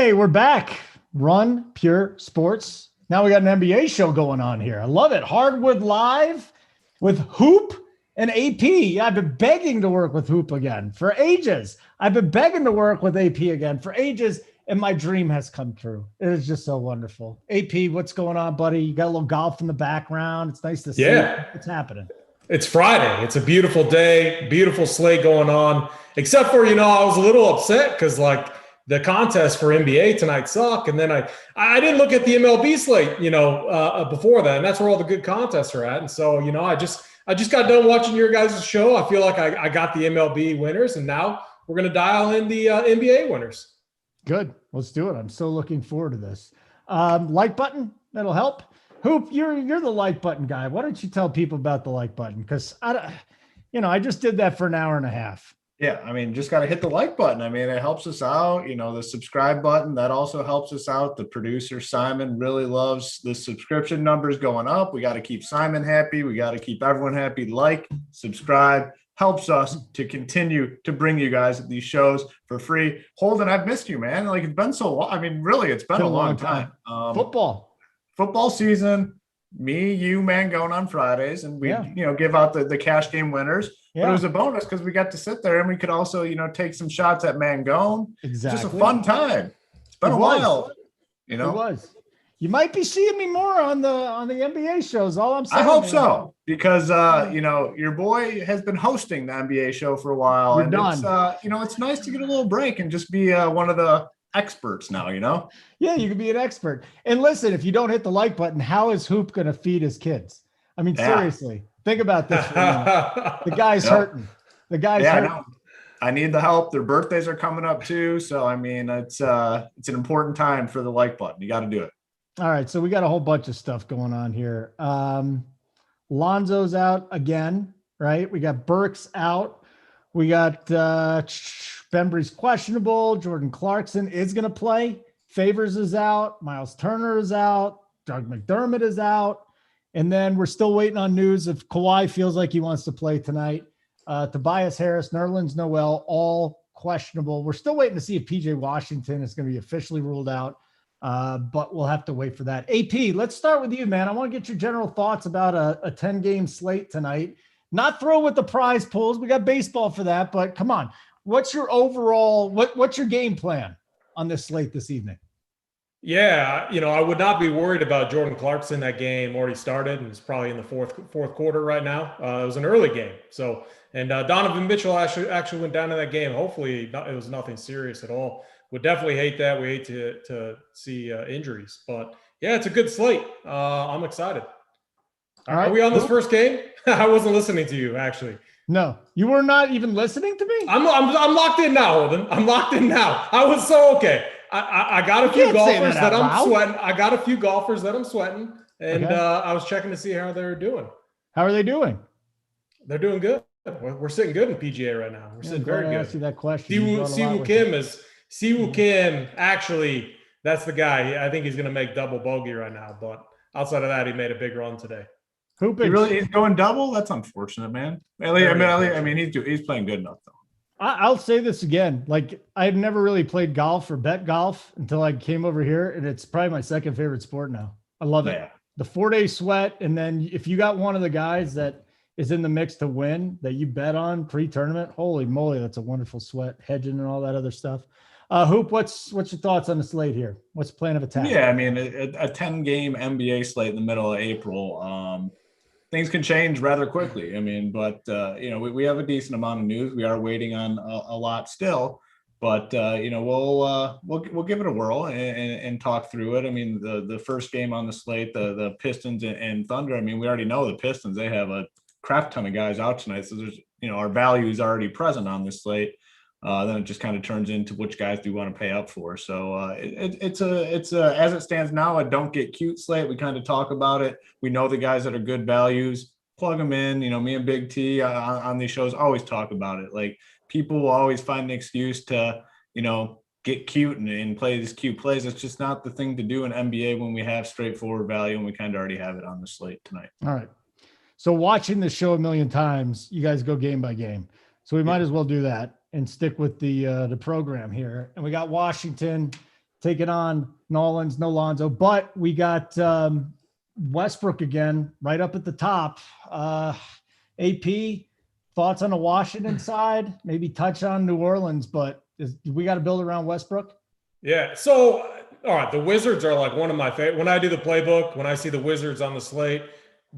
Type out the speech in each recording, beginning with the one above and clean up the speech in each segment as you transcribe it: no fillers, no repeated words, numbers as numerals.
Hey, we're back. Run Pure Sports. Now we got an NBA show going on here. I love it. Hardwood live with Hoop and AP. Yeah, I've been begging to work with Hoop again for ages. I've been begging to work with AP again for ages, and my dream has come true. It is just so wonderful. AP, what's going on, buddy? You got a little golf in the background. It's nice to see. What's happening? It's Friday. It's a beautiful day, beautiful slate going on, except for, I was a little upset because the contest for NBA tonight suck. And then I didn't look at the MLB slate, before that. And that's where all the good contests are at. And so, I just got done watching your guys' show. I feel like I got the MLB winners, and now we're going to dial in the NBA winners. Good. Let's do it. I'm so looking forward to this. Like button, that'll help. Hoop, you're the like button guy. Why don't you tell people about the like button? Because I just did that for an hour and a half. Yeah, just got to hit the like button. It helps us out. The subscribe button, that also helps us out. The producer, Simon, really loves the subscription numbers going up. We got to keep Simon happy. We got to keep everyone happy. Like, subscribe, helps us to continue to bring you guys these shows for free. Holden, I've missed you, man. It's been so long. Really, it's been a long time. Football season, me, you, man, going on Fridays, and we, give out the cash game winners. Yeah. But it was a bonus because we got to sit there and we could also, take some shots at Mangone. Exactly. Just a fun time. It's been a while. It was. You might be seeing me more on the NBA shows. All I'm saying. I hope so, because your boy has been hosting the NBA show for a while, and it's nice to get a little break and just be one of the experts now. Yeah, you can be an expert. And listen, if you don't hit the like button, how is Hoop going to feed his kids? Seriously. Think about this. The guy's hurting. The guy's hurting. I need the help. Their birthdays are coming up too. So, it's an important time for the like button. You got to do it. All right. So we got a whole bunch of stuff going on here. Lonzo's out again, right? We got Burks out. We got Bembry's questionable. Jordan Clarkson is going to play. Favors is out. Miles Turner is out. Doug McDermott is out. And then we're still waiting on news if Kawhi feels like he wants to play tonight. Tobias Harris, Nerlens Noel, all questionable. We're still waiting to see if PJ Washington is going to be officially ruled out, but we'll have to wait for that. AP, let's start with you, man. I want to get your general thoughts about a 10-game slate tonight. Not thrilled with the prize pools. We got baseball for that, but come on. What's your overall, what's your game plan on this slate this evening? Yeah, I would not be worried about Jordan Clarkson. That game already started, and it's probably in the fourth quarter right now. It was an early game. So, and Donovan Mitchell actually went down in that game. Hopefully, it was nothing serious at all. Would definitely hate that. We hate to see injuries, but yeah, it's a good slate. I'm excited. All right, are we on this first game? I wasn't listening to you, actually. No, you were not even listening to me. I'm locked in now, Holden. I'm locked in now. I was so okay. I got a few golfers that I'm sweating. I got a few golfers that I'm sweating, and I was checking to see how they're doing. How are they doing? They're doing good. We're sitting good in PGA right now. We're sitting very good. Ask you that question. Siwoo Kim. Actually, that's the guy. I think he's going to make double bogey right now. But outside of that, he made a big run today. He's going double. That's unfortunate, man. He's playing good enough though. I'll say this again. I've never really played golf or bet golf until I came over here, and it's probably my second favorite sport now. I love it. The 4-day sweat, and then if you got one of the guys that is in the mix to win that you bet on pre-tournament, holy moly, that's a wonderful sweat, hedging and all that other stuff. Hoop, what's your thoughts on the slate here? What's the plan of attack? Yeah, a 10-game NBA slate in the middle of April. Things can change rather quickly. But we have a decent amount of news. We are waiting on a lot still, but we'll give it a whirl and talk through it. The first game on the slate, the Pistons and Thunder. We already know the Pistons. They have a crap ton of guys out tonight, so there's our value is already present on this slate. Then it just kind of turns into which guys do you want to pay up for. So it's as it stands now, a don't get cute slate. We kind of talk about it. We know the guys that are good values, plug them in. Me and Big T on these shows always talk about it. People will always find an excuse to, get cute and play these cute plays. It's just not the thing to do in NBA when we have straightforward value, and we kind of already have it on the slate tonight. All right. So watching the show a million times, you guys go game by game. So we might as well do that and stick with the program here. And we got Washington taking on Nolans, no Lonzo, but we got Westbrook again, right up at the top. AP, thoughts on the Washington side? Maybe touch on New Orleans, but we got to build around Westbrook? Yeah. So, all right, the Wizards are like one of my favorite. When I do the playbook, when I see the Wizards on the slate,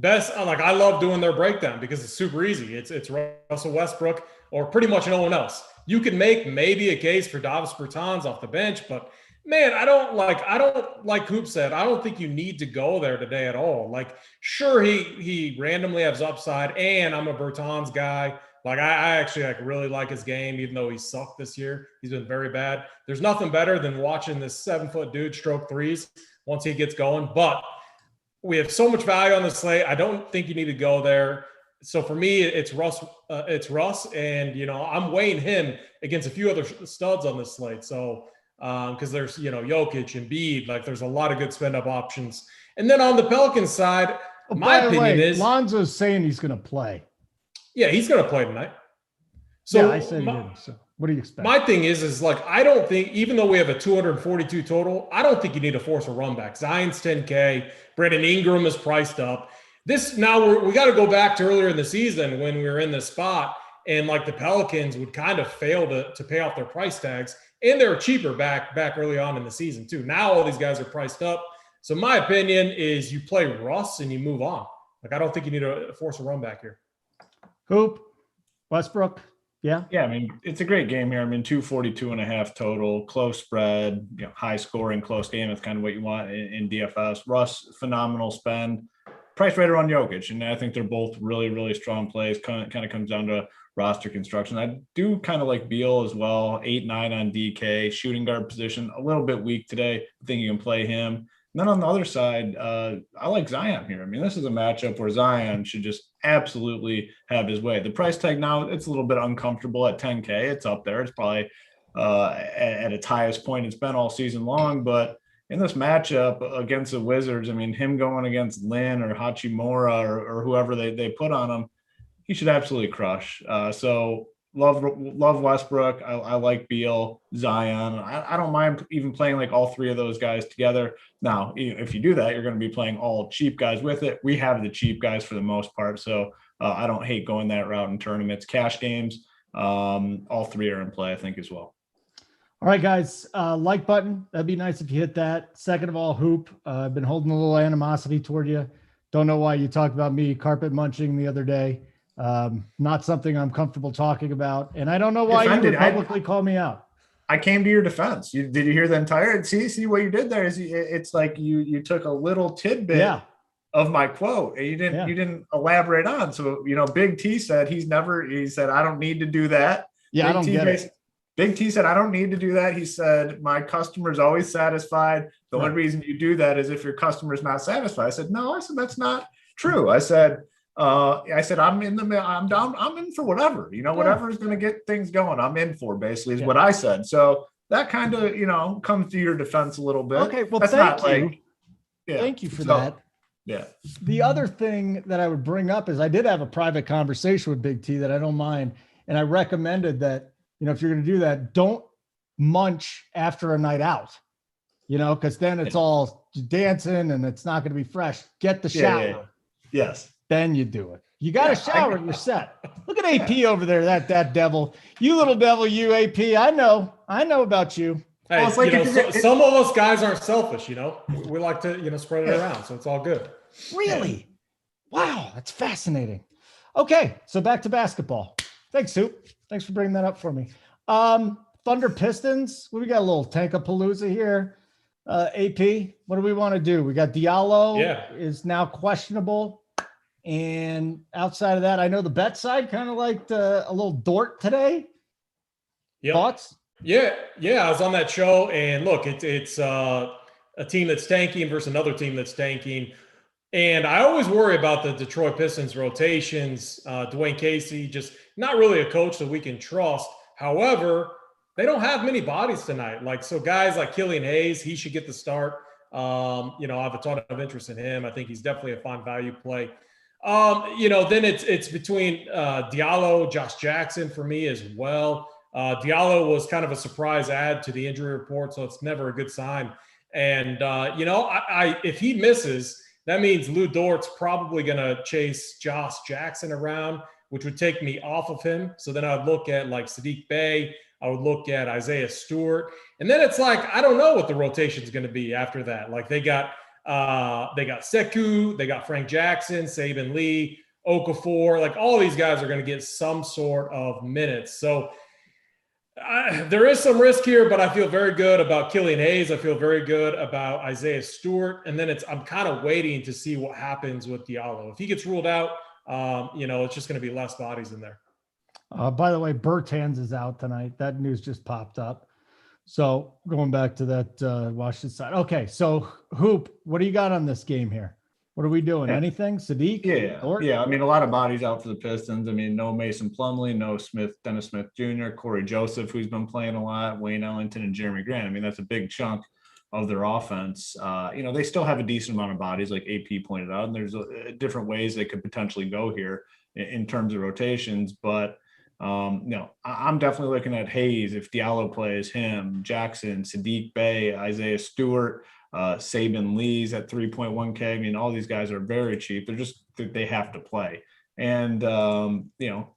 I love doing their breakdown because it's super easy. It's Russell Westbrook or pretty much no one else. You can make maybe a case for Davis Bertans off the bench, but man, I don't like Hoop said, I don't think you need to go there today at all. Like, sure, he randomly has upside, and I'm a Bertans guy. Like, I actually really like his game, even though he sucked this year. He's been very bad. There's nothing better than watching this 7-foot dude stroke threes once he gets going. But we have so much value on the slate. I don't think you need to go there. So for me, it's Russ. And I'm weighing him against a few other studs on this slate. So because there's Jokic and Embiid, like there's a lot of good spend up options. And then on the Pelicans side, my opinion is Lonzo's saying he's going to play. Yeah, he's going to play tonight. So yeah, I said he didn't. So what do you expect? My thing is like, I don't think, even though we have a 242 total, I don't think you need to force a run back. Zion's 10K. Brandon Ingram is priced up. We got to go back to earlier in the season when we were in this spot, and like the Pelicans would kind of fail to pay off their price tags, and they were cheaper back early on in the season too. Now all these guys are priced up. So my opinion is you play Russ and you move on. Like, I don't think you need to force a run back here. Hoop, Westbrook. Yeah. Yeah. I mean, it's a great game here. I mean, 242.5 total, close spread, high scoring, close game. It's kind of what you want in DFS. Russ, phenomenal spend. Price right around Jokic. And I think they're both really, really strong plays. Kind of comes down to roster construction. I do kind of like Beal as well. 8-9 on DK, shooting guard position, a little bit weak today. I think you can play him. And then on the other side, I like Zion here. I mean, this is a matchup where Zion should just absolutely have his way. The price tag now, it's a little bit uncomfortable at 10K. It's up there. It's probably at its highest point it's been all season long. But in this matchup against the Wizards, I mean, him going against Lin or Hachimura or whoever they put on him, he should absolutely crush. So love Westbrook. I like Beal, Zion. I don't mind even playing like all three of those guys together. Now, if you do that, you're going to be playing all cheap guys with it. We have the cheap guys for the most part. So I don't hate going that route in tournaments. Cash games, all three are in play, I think, as well. All right, guys, like button. That'd be nice if you hit that. Second of all, Hoop, I've been holding a little animosity toward you. Don't know why you talked about me carpet munching the other day. Not something I'm comfortable talking about. And I don't know why you would publicly call me out. I came to your defense. Did you hear the entire? See what you did there is it's like you took a little tidbit of my quote and you didn't elaborate on. So, Big T said he said, I don't need to do that. Yeah, I don't get it. Big T said, I don't need to do that. He said, my customer's always satisfied. The only reason you do that is if your customer's not satisfied. I said, no, that's not true. I said, I'm in for whatever, whatever is going to get things going. I'm in for basically is what I said. So that kind of, comes to your defense a little bit. Okay. Well, that's thank you. Thank you for that. Yeah. The other thing that I would bring up is I did have a private conversation with Big T that I don't mind. And I recommended that, if you're going to do that, don't munch after a night out, because then it's all dancing and it's not going to be fresh. Get the shower. Yeah. Yes. Then you do it. You got to shower. You're set. Look at AP over there. That devil, you little devil, you AP. I know about you. Hey, well, some of us guys aren't selfish. We like to, spread it around. So it's all good. Really? Wow. That's fascinating. Okay. So back to basketball. Thanks, Soup. Thanks for bringing that up for me. Thunder Pistons. We got a little Tankapalooza here. AP, what do we want to do? We got Diallo is now questionable. And outside of that, I know the bet side kind of liked a little Dort today. Yep. Thoughts? Yeah. I was on that show, and look, it's a team that's tanking versus another team that's tanking. And I always worry about the Detroit Pistons rotations. Dwayne Casey, just not really a coach that we can trust. However, they don't have many bodies tonight. So guys like Killian Hayes, he should get the start. I have a ton of interest in him. I think he's definitely a fine value play. Then it's between Diallo, Josh Jackson for me as well. Diallo was kind of a surprise add to the injury report, so it's never a good sign. And, if he misses, that means Lou Dort's probably going to chase Josh Jackson around, which would take me off of him. So then I'd look at like Saddiq Bey. I would look at Isaiah Stewart. And then it's like, I don't know what the rotation is going to be after that. Like they got Sekou, they got Frank Jackson, Saban Lee, Okafor. Like all these guys are going to get some sort of minutes. So there is some risk here, but I feel very good about Killian Hayes. I feel very good about Isaiah Stewart. And then I'm kind of waiting to see what happens with Diallo. If he gets ruled out, it's just going to be less bodies in there. By the way, Bertans is out tonight. That news just popped up. So going back to that Washington side. Okay, so Hoop, what do you got on this game here? What are we doing? Anything? Sadiq? Yeah. I mean, a lot of bodies out for the Pistons. I mean, no Mason Plumlee, no Dennis Smith Jr., Corey Joseph, who's been playing a lot, Wayne Ellington, and Jeremy Grant. I mean, that's a big chunk of their offense. They still have a decent amount of bodies, like AP pointed out, and there's different ways they could potentially go here in terms of rotations. But, I'm definitely looking at Hayes if Diallo plays, him, Jackson, Saddiq Bey, Isaiah Stewart, Saban Lee's at 3.1K. I mean, all these guys are very cheap. They have to play. And,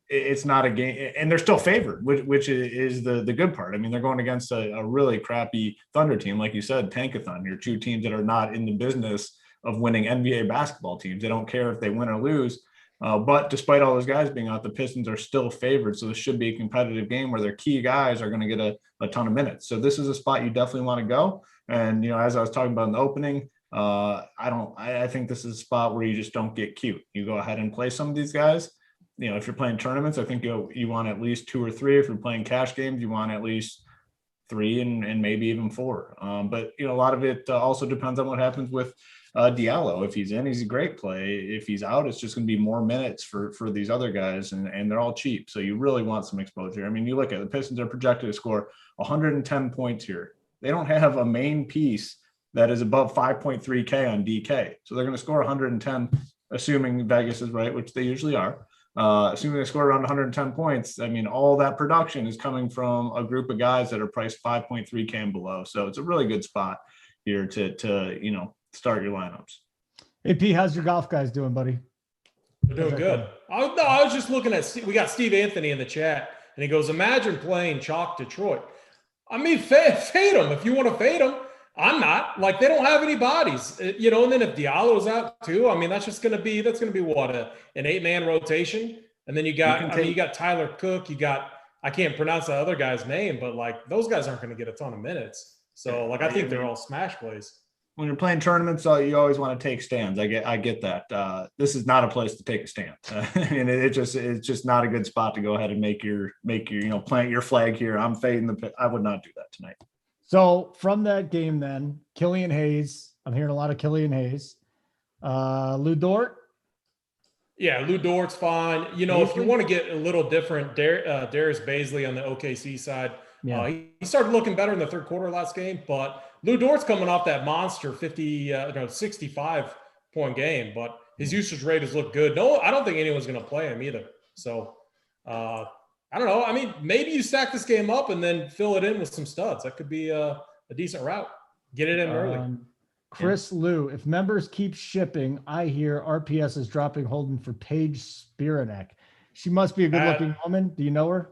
it's not a game, and they're still favored, which is the good part. I mean, they're going against a really crappy Thunder team. Like you said, Tankathon, you're two teams that are not in the business of winning NBA basketball teams. They don't care if they win or lose. But despite all those guys being out, the Pistons are still favored. So this should be a competitive game where their key guys are going to get a ton of minutes. So this is a spot you definitely want to go. And, as I was talking about in the opening, I think this is a spot where you just don't get cute. You go ahead and play some of these guys. If you're playing tournaments, I think you want at least 2 or 3. If you're playing cash games, you want at least 3 and maybe even 4. But a lot of it also depends on what happens with Diallo. If he's in, he's a great play. If he's out, it's just going to be more minutes for these other guys, and they're all cheap. So you really want some exposure. I mean, you look at the Pistons are projected to score 110 points here. They don't have a main piece that is above 5.3K on DK. So they're going to score 110, assuming Vegas is right, which they usually are. Assuming they score around 110 points, I mean, all that production is coming from a group of guys that are priced 5.3K and below. So it's a really good spot here to start your lineups. AP, how's your golf guys doing, buddy? They're doing good. I was just looking at, we got Steve Anthony in the chat, and he goes, imagine playing chalk Detroit. I mean, fade them if you want to fade them. I'm not. Like, they don't have any bodies, and then if Diallo's out too, I mean, that's going to be what, an 8-man rotation. And then you got Tyler Cook, I can't pronounce that other guy's name, but like those guys aren't going to get a ton of minutes. So I think they're all smash plays. When you're playing tournaments, you always want to take stands. I get that. This is not a place to take a stand. And it's just not a good spot to go ahead and make your plant your flag here. I'm fading the pit. I would not do that tonight. So from that game, then Killian Hayes. I'm hearing a lot of Killian Hayes. Lou Dort. Yeah, Lou Dort's fine. If you want to get a little different, Darius Baisley on the OKC side, he started looking better in the third quarter last game, but Lou Dort's coming off that monster 65-point game, but his usage rate has looked good. No, I don't think anyone's going to play him either. So I don't know. I mean, maybe you stack this game up and then fill it in with some studs. That could be a decent route. Get it in early. Chris Liu, if members keep shipping, I hear RPS is dropping Holden for Paige Spiranek. She must be a good-looking woman. Do you know her?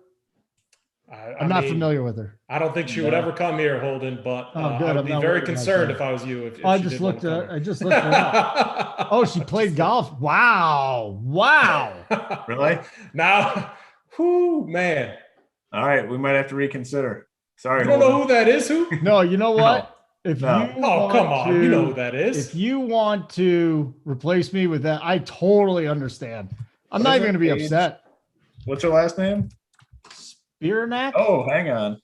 I'm not familiar with her. I don't think she would ever come here, Holden, but I would be very concerned if I was you. I just looked her up. Oh, she played golf. Wow. Really? Now, man. All right, we might have to reconsider. Sorry. You don't know who that is, who? No, you know what? You know who that is. If you want to replace me with that, I totally understand. I'm not even going to be upset. What's her last name? Spiranek? Oh, hang on.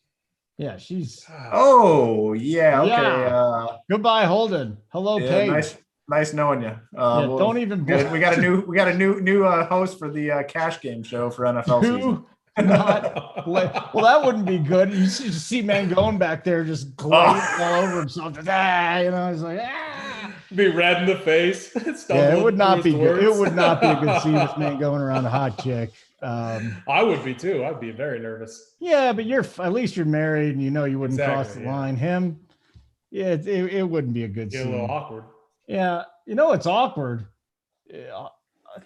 Yeah, she's. Oh, yeah. Okay. Yeah. Goodbye, Holden. Hello, Paige. Nice knowing you. Don't even. We got a new host for the cash game show for NFL season. Well, that wouldn't be good. You see Mangone back there just glazing all over himself. He's like, Be red in the face. Yeah, it would not be good. It Words. would not be a good scene. This man going around a hot chick. I would be too. I'd be very nervous. Yeah, but at least you're married and you know you wouldn't cross the Exactly, yeah. line. Him, yeah, it wouldn't be a good Get a scene. little awkward. Yeah, you know it's awkward.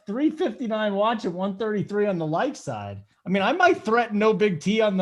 359 watch at 133 on the light side. I mean, I might threaten no Big T on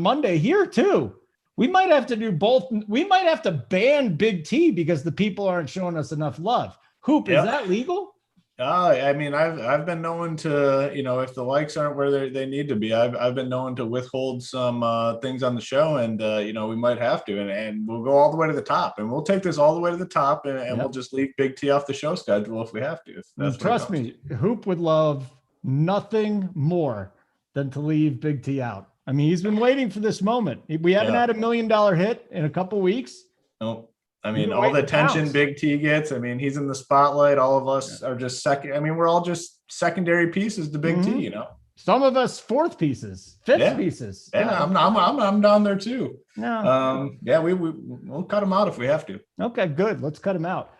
Monday here too. We might have to do both. We might have to ban Big T because the people aren't showing us enough love. Hoop, is that legal? I mean, I've been known to, if the likes aren't where they need to be, I've been known to withhold some things on the show, and we might have to, and we'll go all the way to the top, and we'll take this all the way to the top, and we'll just leave Big T off the show schedule if we have to. Trust me, Hoop would love nothing more than to leave Big T out. I mean, he's been waiting for this moment. We haven't had $1 million hit in a couple weeks. No. I mean, all the attention Big T gets. I mean, he's in the spotlight. All of us are just second. I mean, we're all just secondary pieces to Big T, Some of us fourth pieces, fifth pieces. Yeah, I'm down there too. No. We'll cut him out if we have to. Okay, good. Let's cut him out.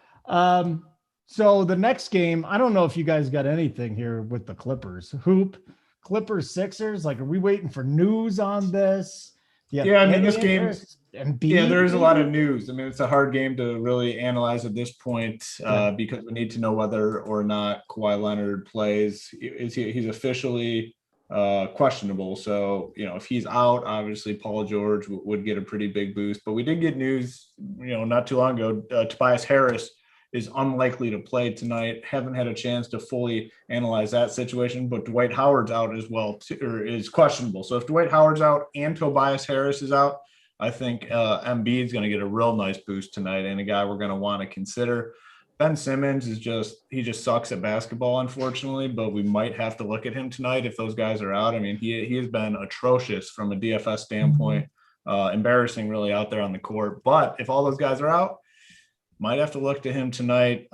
So the next game, I don't know if you guys got anything here with the Clippers. Hoop, Clippers, Sixers. Like, are we waiting for news on this? Yeah, I mean, this game. Yeah, there is a lot of news. I mean, it's a hard game to really analyze at this point because we need to know whether or not Kawhi Leonard plays. He's officially questionable. So, if he's out, obviously Paul George would get a pretty big boost. But we did get news, not too long ago. Tobias Harris is unlikely to play tonight. Haven't had a chance to fully analyze that situation, but Dwight Howard's out as well, or is questionable. So if Dwight Howard's out and Tobias Harris is out, I think Embiid's going to get a real nice boost tonight, and a guy we're going to want to consider. Ben Simmons he just sucks at basketball, unfortunately, but we might have to look at him tonight if those guys are out. I mean, he has been atrocious from a DFS standpoint, embarrassing really out there on the court. But if all those guys are out, might have to look to him tonight.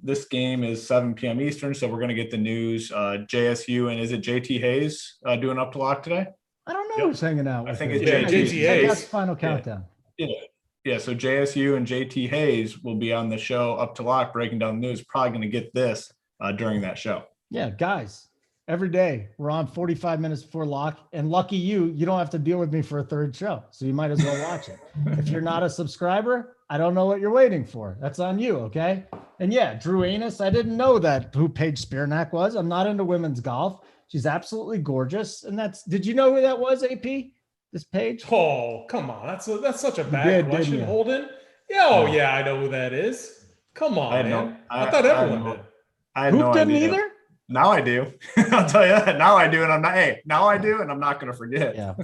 This game is 7 p.m. Eastern, so we're going to get the news. JSU, and is it JT Hayes doing up to lock today? I don't know who's hanging out. I think it's JT Hayes. That's final countdown. Yeah. So JSU and JT Hayes will be on the show up to lock, breaking down the news. Probably going to get this during that show. Yeah, guys, every day we're on 45 minutes before lock, and lucky you don't have to deal with me for a third show, so you might as well watch it. If you're not a subscriber, I don't know what you're waiting for. That's on you, okay? And yeah, Drew Anus, I didn't know who Paige Spearnack was. I'm not into women's golf. She's absolutely gorgeous. And did you know who that was, AP? This Paige? Oh, come on. That's such a bad question, Holden. Yeah, yeah, I know who that is. Come on, man. I thought everyone did. I had no didn't idea. either? Now I do. I'll tell you that. Now I do, and I'm not. Hey, now I do, and I'm not going to forget. Yeah,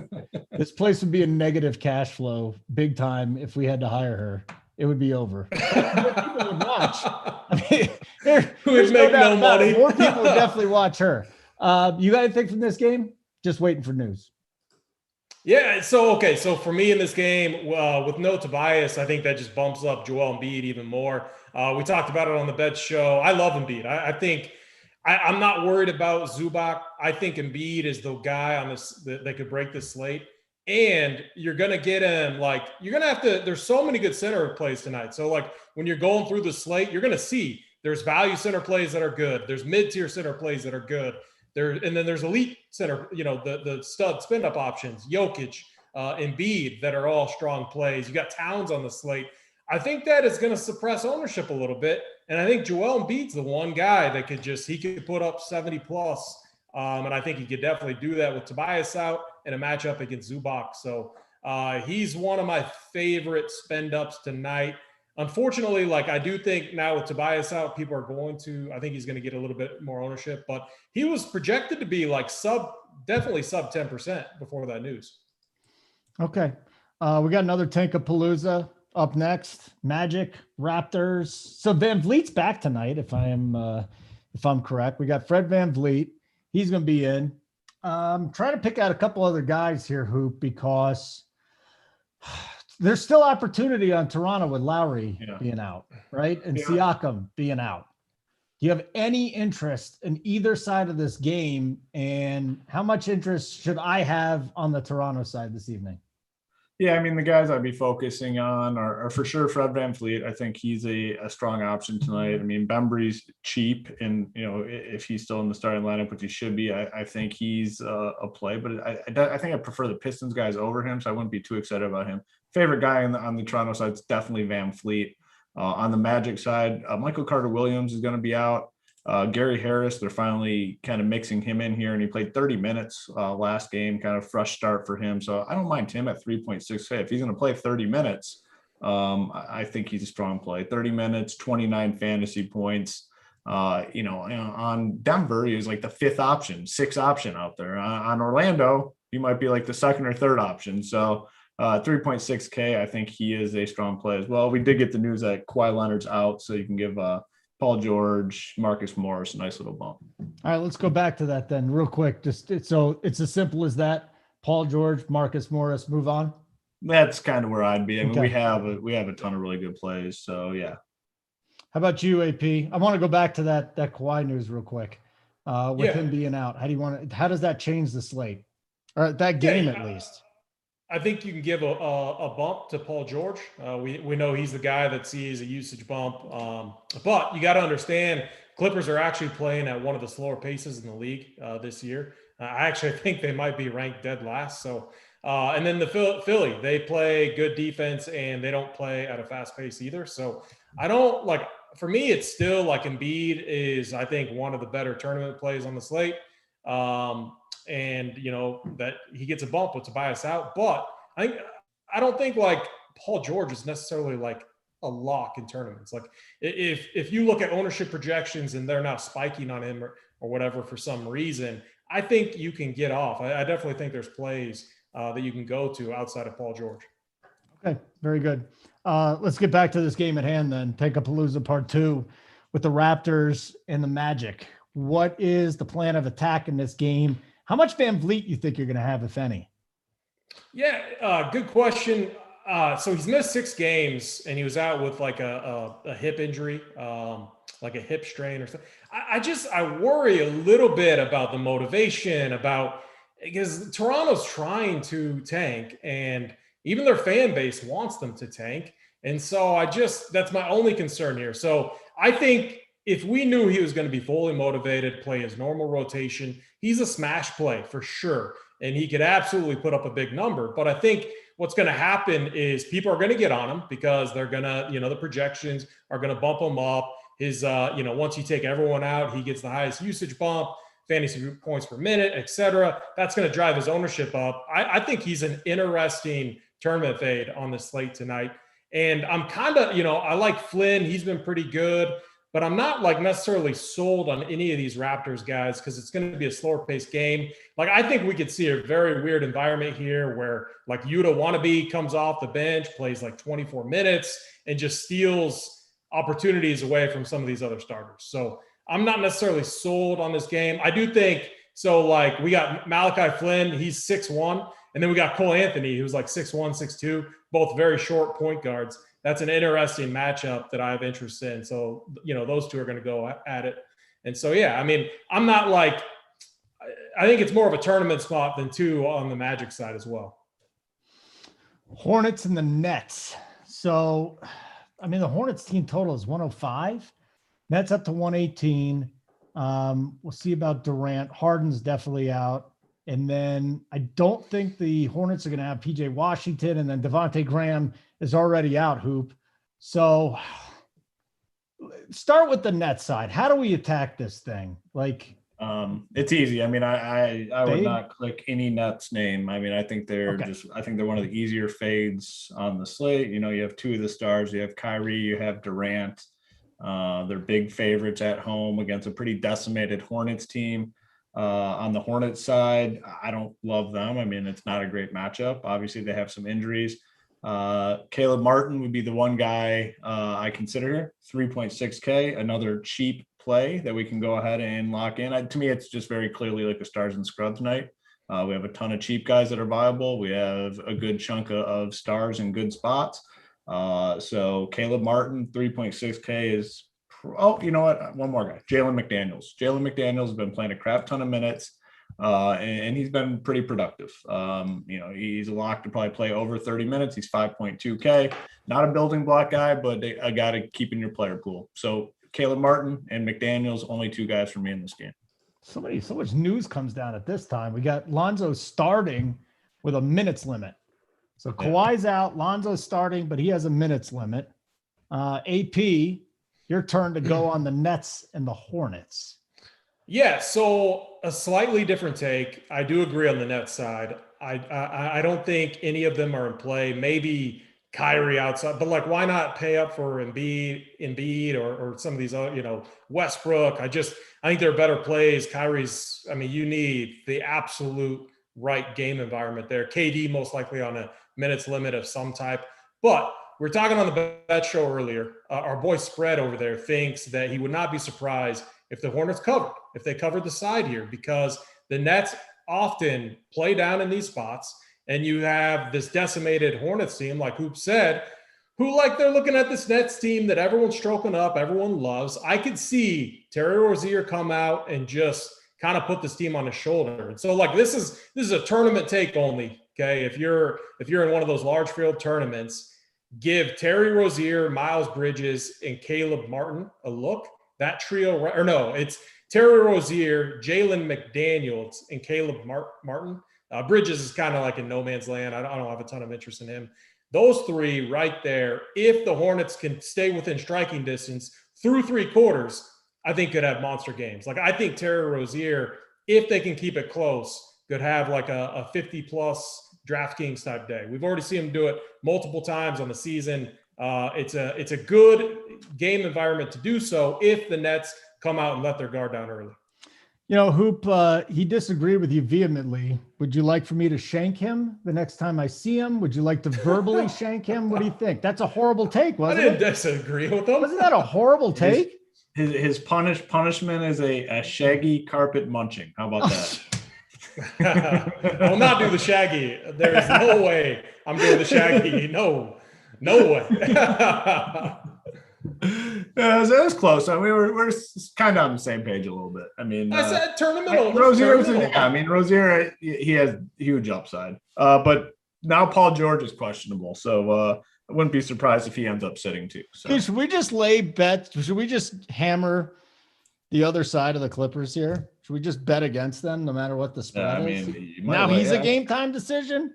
this place would be a negative cash flow big time if we had to hire her. It would be over. More people would watch. I mean, we'd make no money. More people would definitely watch her. You got anything from this game? Just waiting for news. Yeah. So for me in this game, with no Tobias, I think that just bumps up Joel Embiid even more. We talked about it on the Bet show. I love Embiid. I think I'm not worried about Zubac. I think Embiid is the guy on this that could break this slate. And you're going to get him, you're going to have to, there's so many good center plays tonight. So when you're going through the slate, you're going to see there's value center plays that are good. There's mid-tier center plays that are good. And then there's elite center, the stud spin-up options, Jokic, Embiid, that are all strong plays. You got Towns on the slate. I think that is going to suppress ownership a little bit. And I think Joel Embiid's the one guy that he could put up 70 plus. And I think he could definitely do that with Tobias out in a matchup against Zubac. So he's one of my favorite spend-ups tonight. Unfortunately, I do think now with Tobias out, people are I think he's going to get a little bit more ownership, but he was projected to be definitely sub 10% before that news. Okay. We got another Tankapalooza up next. Magic, Raptors. So Van Vliet's back tonight, if I'm correct. We got Fred Van Vliet. He's going to be in. Trying to pick out a couple other guys here, Hoop, because there's still opportunity on Toronto with Lowry being out, right? And Siakam being out. Do you have any interest in either side of this game? And how much interest should I have on the Toronto side this evening? Yeah, I mean, the guys I'd be focusing on are for sure Fred VanVleet. I think he's a strong option tonight. I mean, Bembry's cheap, and if he's still in the starting lineup, which he should be, I think he's a play. But I think I prefer the Pistons guys over him, so I wouldn't be too excited about him. Favorite guy on the Toronto side is definitely VanVleet. On the Magic side, Michael Carter-Williams is going to be out. Gary Harris, they're finally kind of mixing him in here, and he played 30 minutes last game, kind of fresh start for him. So I don't mind him at 3.6K. If he's going to play 30 minutes, I think he's a strong play. 30 minutes, 29 fantasy points. On Denver, he was like the fifth option, sixth option out there. On Orlando, he might be like the second or third option. So 3.6K, I think he is a strong play as well. We did get the news that Kawhi Leonard's out, so you can give Paul George, Marcus Morris, a nice little bump. All right, let's go back to that then real quick. So it's as simple as that. Paul George, Marcus Morris, move on. That's kind of where I'd be. I mean, Okay. we have a ton of really good plays. So yeah. How about you, AP? I want to go back to that Kawhi news real quick. With him being out, how does that change the slate? Or that game at least? I think you can give a bump to Paul George. We know he's the guy that sees a usage bump. But you got to understand, Clippers are actually playing at one of the slower paces in the league this year. I actually think they might be ranked dead last. So, and then the Philly, they play good defense and they don't play at a fast pace either. So I don't like, for me, it's still like Embiid is, I think, one of the better tournament plays on the slate. And that he gets a bump with Tobias out, but I don't think like Paul George is necessarily like a lock in tournaments. Like if you look at ownership projections and they're not spiking on him or whatever for some reason, I think you can get off. I definitely think there's plays that you can go to outside of Paul George. Okay, very good. Let's get back to this game at hand then. Take-a-Palooza Part 2 with the Raptors and the Magic. What is the plan of attack in this game? How much VanVleet you think you're going to have, if any? Yeah, good question. So he's missed 6 games, and he was out with like a hip injury, like a hip strain or something. I worry a little bit about the motivation, because Toronto's trying to tank, and even their fan base wants them to tank. And so that's my only concern here. So I think if we knew he was going to be fully motivated, play his normal rotation, he's a smash play for sure. And he could absolutely put up a big number. But I think what's going to happen is people are going to get on him because they're going to, the projections are going to bump him up. His, once you take everyone out, he gets the highest usage bump, fantasy points per minute, et cetera. That's going to drive his ownership up. I think he's an interesting tournament fade on the slate tonight. And I'm kind of, I like Flynn. He's been pretty good. But I'm not like necessarily sold on any of these Raptors guys because it's going to be a slower paced game. Like I think we could see a very weird environment here where like Yuta Wannabe comes off the bench, plays like 24 minutes and just steals opportunities away from some of these other starters. So I'm not necessarily sold on this game. I do think so. Like we got Malachi Flynn, he's 6'1", and then we got Cole Anthony, who's like 6'1", 6'2", both very short point guards. That's an interesting matchup that I have interest in. So, those two are going to go at it. And so, yeah, I mean, I'm not like, I think it's more of a tournament spot than 2 on the Magic side as well. Hornets and the Nets. So, I mean, the Hornets team total is 105. Nets up to 118. We'll see about Durant. Harden's definitely out. And then I don't think the Hornets are going to have PJ Washington, and then Devontae Graham is already out, Hoop. So start with the Nets side. How do we attack this thing? Like, it's easy. I mean, I would not click any Nets name. I mean, I think they're one of the easier fades on the slate. You have 2 of the stars. You have Kyrie, you have Durant. They're big favorites at home against a pretty decimated Hornets team. On the Hornets side, I don't love them. I mean, it's not a great matchup. Obviously, they have some injuries. Caleb Martin would be the one guy I consider. 3.6K, another cheap play that we can go ahead and lock in. To me, it's just very clearly like a stars and scrubs night. We have a ton of cheap guys that are viable. We have a good chunk of stars in good spots. So Caleb Martin, 3.6K is – oh, you know what? One more guy, Jalen McDaniels. Jalen McDaniels has been playing a crap ton of minutes. And he's been pretty productive. He's a lock to probably play over 30 minutes. He's 5.2K. Not a building block guy, but a guy to keep in your player pool. So Caleb Martin and McDaniels, only two guys for me in this game. So much news comes down at this time. We got Lonzo starting with a minutes limit. So Kawhi's out, Lonzo's starting, but he has a minutes limit. AP, your turn to go on the Nets and the Hornets. Yeah, so a slightly different take. I do agree on the Nets side. I don't think any of them are in play. Maybe Kyrie outside, but like, why not pay up for Embiid or some of these other, Westbrook? I think there are better plays. Kyrie's, you need the absolute right game environment there. KD most likely on a minutes limit of some type. But we're talking on the bet show earlier. Our boy Spread over there thinks that he would not be surprised if the Hornets if they covered the side here, because the Nets often play down in these spots, and you have this decimated Hornets team, like Hoop said, who they're looking at this Nets team that everyone's stroking up, everyone loves. I could see Terry Rozier come out and just kind of put this team on his shoulder. And so this is a tournament take only. Okay. If you're in one of those large field tournaments, give Terry Rozier, Miles Bridges, and Caleb Martin a look. That trio, it's Terry Rozier, Jalen McDaniels, and Caleb Martin. Bridges is kind of like in no man's land. I don't have a ton of interest in him. Those three right there, if the Hornets can stay within striking distance through three quarters, I think could have monster games. I think Terry Rozier, if they can keep it close, could have a 50-plus DraftKings type day. We've already seen him do it multiple times on the season. It's a good game environment to do so if the Nets come out and let their guard down early. Hoop, he disagreed with you vehemently. Would you like for me to shank him the next time I see him? Would you like to verbally shank him? What do you think? That's a horrible take, wasn't it? I didn't disagree with him. Wasn't that a horrible take? His punishment is a shaggy carpet munching. How about that? I will not do the shaggy. There is no way I'm doing the shaggy. No way. It was close. We're kind of on the same page a little bit. I said tournament. Rozier, he has huge upside. But now Paul George is questionable, so I wouldn't be surprised if he ends up sitting too. So. Dude, should we just lay bets? Should we just hammer the other side of the Clippers here? Should we just bet against them no matter what the spread is? Now he's a game time decision?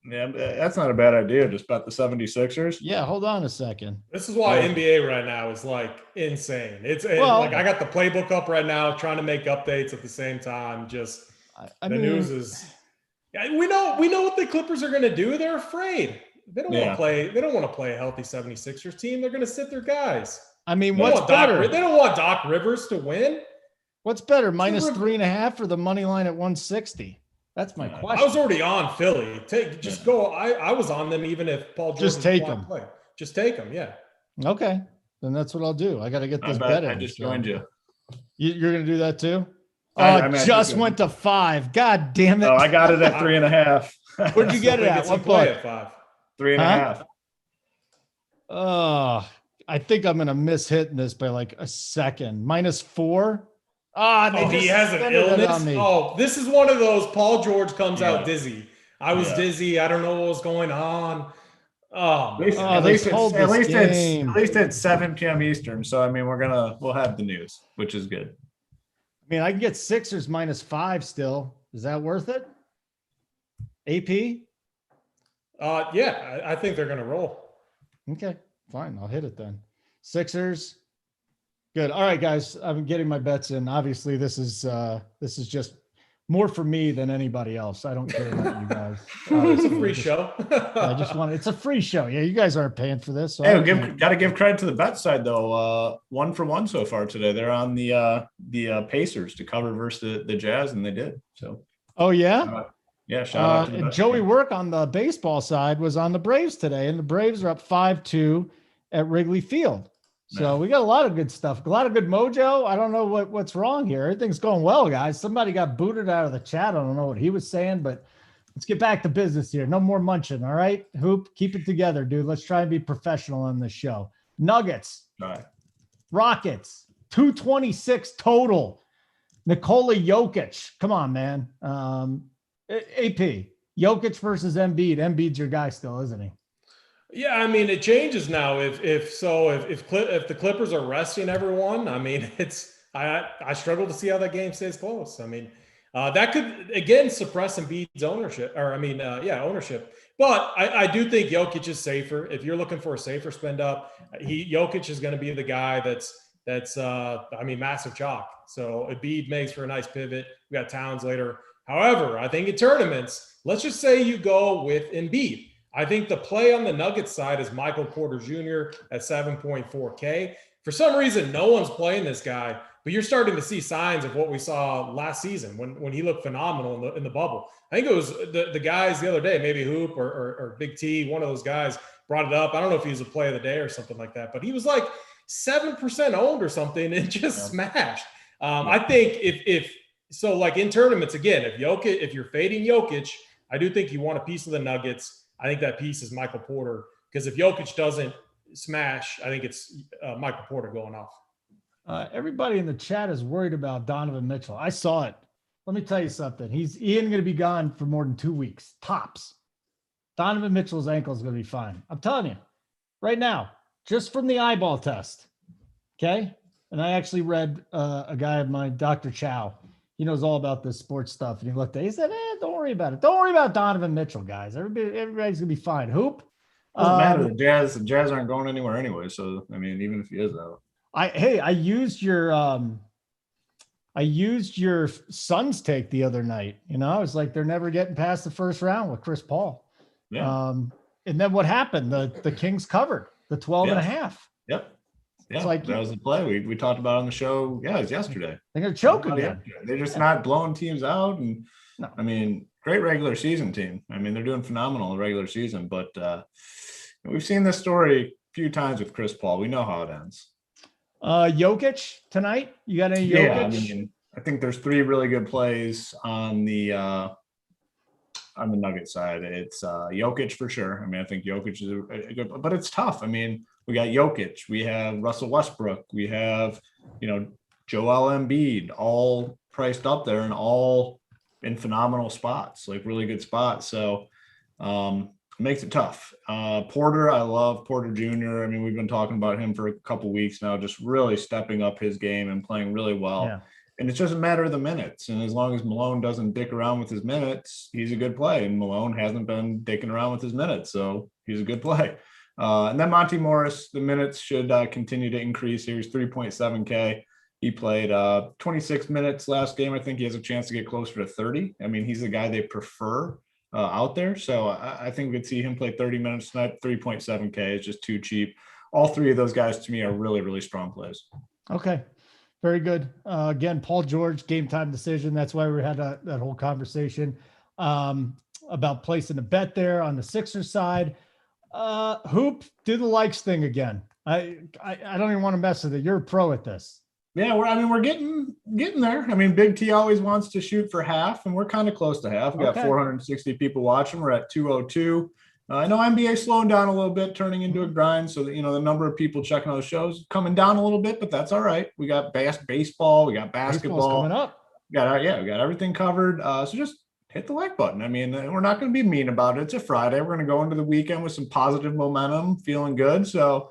Yeah, that's not a bad idea. Just bet the 76ers. Yeah, hold on a second. This is why NBA right now is insane. I got the playbook up right now, trying to make updates at the same time. Just news is. We know what the Clippers are going to do. They're afraid. They don't want to play. They don't want to play a healthy 76ers team. They're going to sit their guys. What's better? They don't want Doc Rivers to win. What's better, minus 3.5 or the money line at 160? That's my question. I was already on Philly. Go. I was on them even if Paul George just take them. Just take them. Yeah. Okay, then that's what I'll do. I got to get this bet in. I just joined you. You're going to do that too? I just went to 5. God damn it! Oh, I got it at 3.5. Where'd you get it at? What play at 5? 3.5. I think I'm going to miss hitting this by a second. Minus 4. He has an illness. Oh, this is one of those. Paul George comes out dizzy. I was dizzy. I don't know what was going on. At least it's 7 p.m. Eastern. So we'll have the news, which is good. I can get Sixers minus 5 still. Is that worth it? AP? I think they're going to roll. Okay, fine. I'll hit it then. Sixers. Good. All right, guys. I'm getting my bets in. Obviously, this is just more for me than anybody else. I don't care about you guys. It's a free show. It's a free show. Yeah, you guys aren't paying for this. So got to give credit to the bet side though. 1 for 1 so far today. They're on the Pacers to cover versus the Jazz, and they did. So. Oh yeah. Shout out to the bet Joey Work on the baseball side was on the Braves today, and the Braves are up 5-2 at Wrigley Field. So we got a lot of good stuff, a lot of good mojo. I don't know what's wrong here. Everything's going well, guys. Somebody got booted out of the chat. I don't know what he was saying, but let's get back to business here. No more munching, all right? Hoop, keep it together, dude. Let's try and be professional on this show. Nuggets, All right. Rockets, 226 total. Nikola Jokic. Come on, man. AP. Jokic versus Embiid. Embiid's your guy still, isn't he? Yeah, I mean, it changes now. If the Clippers are resting everyone, I mean, I struggle to see how that game stays close. I mean, that could again suppress Embiid's ownership, ownership. But I do think Jokic is safer. If you're looking for a safer spend up, Jokic is going to be the guy that's massive chalk. So Embiid makes for a nice pivot. We got Towns later. However, I think in tournaments, let's just say you go with Embiid. I think the play on the Nuggets side is Michael Porter Jr. at 7.4K. For some reason, no one's playing this guy, but you're starting to see signs of what we saw last season when he looked phenomenal in the bubble. I think it was the guys the other day, maybe Hoop or Big T, one of those guys brought it up. I don't know if he was a play of the day or something like that, but he was like 7% owned or something and just smashed. I think like in tournaments, again, if you're fading Jokic, I do think you want a piece of the Nuggets. I think that piece is Michael Porter, because if Jokic doesn't smash, I think it's Michael Porter going off. Everybody in the chat is worried about Donovan Mitchell. I saw it. Let me tell you something. He ain't going to be gone for more than 2 weeks, tops. Donovan Mitchell's ankle is going to be fine. I'm telling you right now, just from the eyeball test. Okay. And I actually read a guy of mine, Dr. Chow. He knows all about this sports stuff. And he looked at it. He said, don't worry about it. Don't worry about Donovan Mitchell, guys. Everybody's going to be fine. Hoop. Doesn't matter. The Jazz aren't going anywhere anyway. So, I mean, even if he is out. I used your Suns take the other night. I was like, they're never getting past the first round with Chris Paul. Yeah. And then what happened? The Kings covered the 12 and a half. Yep. Yeah, it's like, that was the play we talked about on the show. Yeah, it was yesterday. They're going to choke again. They're just not blowing teams out. And no. I mean, great regular season team. I mean, they're doing phenomenal in the regular season. But we've seen this story a few times with Chris Paul. We know how it ends. Jokic tonight? You got any Jokic? Yeah, I think there's 3 really good plays on the Nugget side. It's Jokic for sure. I mean, I think Jokic is a good, but it's tough. I mean, we got Jokic, we have Russell Westbrook, we have, Joel Embiid, all priced up there and all in phenomenal spots, like really good spots. So it makes it tough. Porter, I love Porter Jr. I mean, we've been talking about him for a couple weeks now, just really stepping up his game and playing really well. Yeah. And it's just a matter of the minutes. And as long as Malone doesn't dick around with his minutes, he's a good play. And Malone hasn't been dicking around with his minutes, so he's a good play. And then Monty Morris, the minutes should continue to increase. He was 3.7K. He played 26 minutes last game. I think he has a chance to get closer to 30. I mean, he's the guy they prefer out there. So I think we could see him play 30 minutes tonight. 3.7K is just too cheap. All 3 of those guys to me are really, really strong plays. Okay. Very good. Again, Paul George, game time decision. That's why we had that whole conversation about placing a bet there on the Sixers side. Hoop, do the likes thing again. I don't even want to mess with it. You're a pro at this. Yeah, we're getting there. I mean, Big T always wants to shoot for half, and we're kind of close to half. We got 460 people watching. We're at 202. I know NBA slowing down a little bit, turning into a grind. So that, the number of people checking out the shows coming down a little bit, but that's all right. We got baseball, we got basketball coming up. We got everything covered. So just hit the like button. I mean, we're not going to be mean about it. It's a Friday. We're going to go into the weekend with some positive momentum, feeling good. So,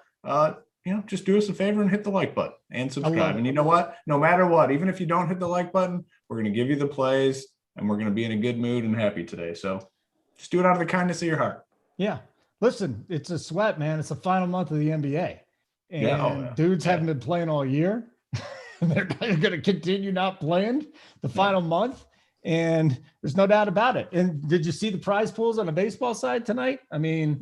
just do us a favor and hit the like button and subscribe. And you know what? No matter what, even if you don't hit the like button, we're going to give you the plays and we're going to be in a good mood and happy today. So just do it out of the kindness of your heart. Yeah. Listen, it's a sweat, man. It's the final month of the NBA. And dudes haven't been playing all year. They're going to continue not playing the final month. And there's no doubt about it. And did you see the prize pools on the baseball side tonight? I mean,